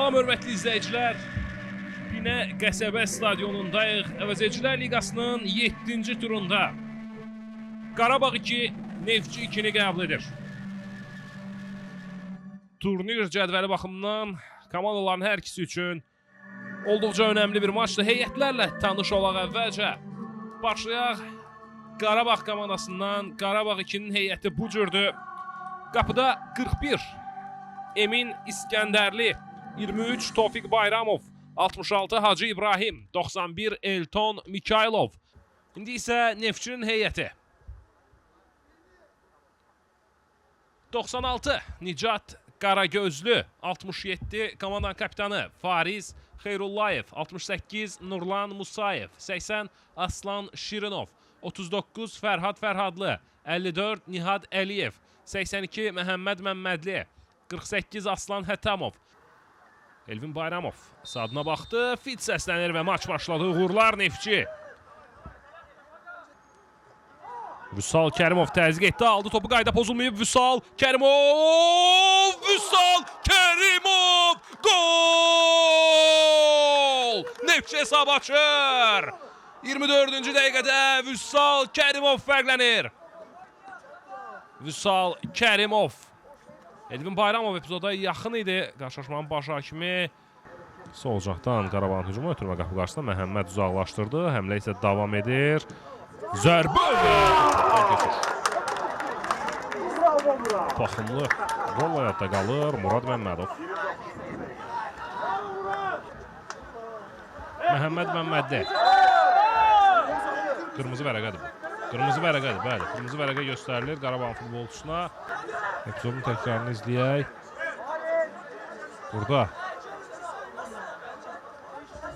Salam hörmətli izləyicilər. Binə Qəsəbə stadionundayıq. Əvəzedicilər Liqasının 7-ci turunda Qarabağ 2, Neftçi 2-ni qəbul edir. Turnir cədvəli baxımından komandaların hər ikisi üçün olduqca önəmli bir maçdır. Heyətlərlə tanış olaq əvvəlcə. Başlayaq Qarabağ komandasından. Qarabağ 2-nin heyəti bu cürdür. Qapıda 41 Emin İskəndərli, 23 Tofiq Bayramov, 66 Hacı İbrahim, 91 Elton Mikailov. İndi isə Neftçinin heyəti. 96 Nicat Qaragözlü, 67 komandanın kapitanı Fariz Xeyrullayev, 68 Nurlan Musayev, 80 Aslan Şirinov, 39 Fərhad Fərhadlı, 54 Nihad Əliyev, 82 Məhəmməd Məmmədli, 48 Aslan Hətamov. Elvin Bayramov sadına baxdı, fit səslənir və maç başladı. Uğurlar Neftçi. Vüsal Kərimov təzyiq etdi, aldı topu, qayda pozulmayıb. Vüsal Kərimov! Vüsal Kərimov! Gol! Neftçi hesab açır. 24-cü dəqiqədə Vüsal Kərimov fərqlənir. Vüsal Kərimov. Elvin Bayramov epizoda yaxın idi. Qarşılaşmanın baş hakimi solcaqdan Qarabağın hücumu ötürmə qapı qarşısında Məhəmməd uzaqlaşdırdı. Həmlə isə davam edir. Zərbə və baxımlı gol həyatda qalır Murad Məmmədov. Məhəmməd Məmmədli. Qırmızı vərəqədir bu. Qırmızı vərəqədir, bəli. Qırmızı vərəqə göstərilir Qarabağın futbolçusuna. Epizodun təkrarını izləyək. Burada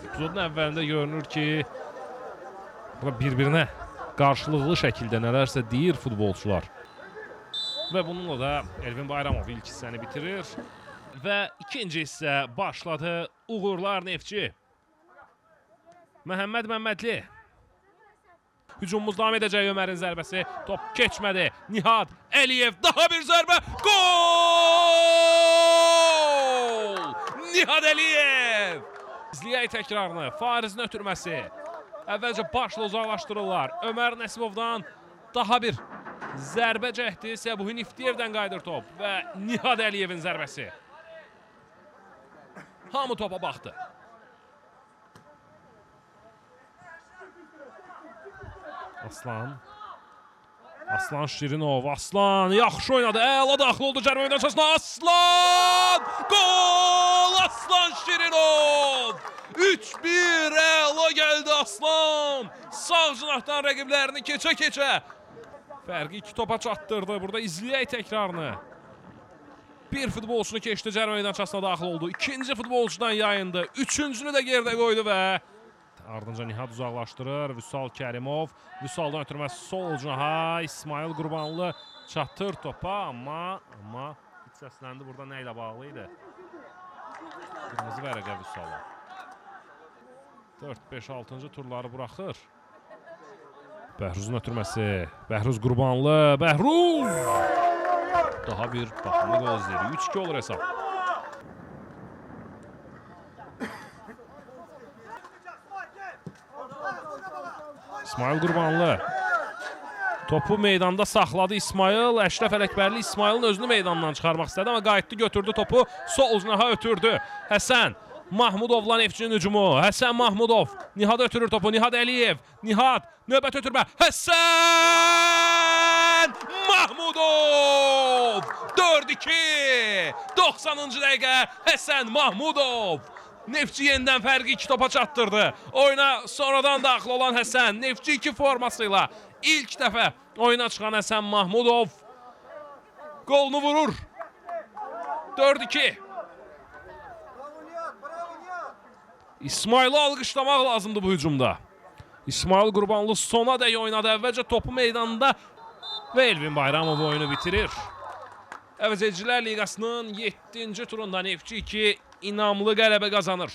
epizodun əvvəlində görünür ki, bir-birinə qarşılıqlı şəkildə nələrsə deyir futbolçular. Və bununla da Elvin Bayramov ilk hissəni bitirir. Və ikinci hissə başladı. Uğurlar Neftçi. Məhəmməd Məmmədli. Hücumumuz davam edəcək. Ömərin zərbəsi. Top keçmədi. Nihad Əliyev. Daha bir zərbə. Gol! Nihad Əliyev. İzləyək təkrarını. Farizin ötürməsi. Əvvəlcə başla uzaqlaşdırırlar. Ömər Nəsibovdan daha bir zərbə cəhdi. Səbuhi Niftiyevdən qaydır top. Və Nihad Əliyevin zərbəsi. Hamı topa baxdı. Aslan. Aslan Şirinov. Aslan yaxşı oynadı. Əla daxil oldu cərmə meydançasına. Aslan! Gol! Aslan Şirinov! 3-1 əla gəldi Aslan. Sağ cinahdan rəqiblərini keçə-keçə fərqi 2 topa çatdırdı. Burada izləyək təkrarını. Bir futbolçunu keçdi, cərmə meydançasına daxil oldu. İkinci futbolçudan yayındı. Üçüncünü də geridə qoydu və ardınca Nihad uzaqlaşdırır. Vüsal Kərimov. Vüsaldan ötürməsi sol cinaha. İsmail Qurbanlı çatır topa. Amma hiç səsləndi. Burada nə ilə bağlı idi? Qırmızı vərəqə Vüsala. 4-5-6-cı turları buraxır. Bəhruzun ötürməsi. Bəhruz Qurbanlı. Bəhruz! Daha bir baxımlı gol izləyir. 3-2 olur hesab. İsmail Qurbanlı. Topu meydanda saxladı İsmail. Əşrəf Ələkbərli İsmailin özünü meydandan çıxarmaq istədi, amma qayıtdı, götürdü topu. Sol cinaha ötürdü. Həsən Mahmudovla Neftçinin hücumu. Həsən Mahmudov. Nihad ötürür topu. Nihad Əliyev. Nihad. Növbət ötürmə. Həsən Mahmudov. 4-2. 90-cı dəqiqə. Həsən Mahmudov. Neftçi yenidən fərqi 2 topa çatdırdı. Oyuna sonradan daxil olan Həsən. Neftçi 2 formasıyla ilk dəfə oyuna çıxan Həsən Mahmudov golunu vurur. 4-2. İsmail'i alqışlamaq lazımdı bu hücumda. İsmail Qurbanlı sona dək oynadı. Əvvəlcə topu meydanda və Elvin Bayramov oyunu bitirir. Əvəzedicilər Liqasının 7-ci turunda Neftçi 2 inamlı qələbə qazanır.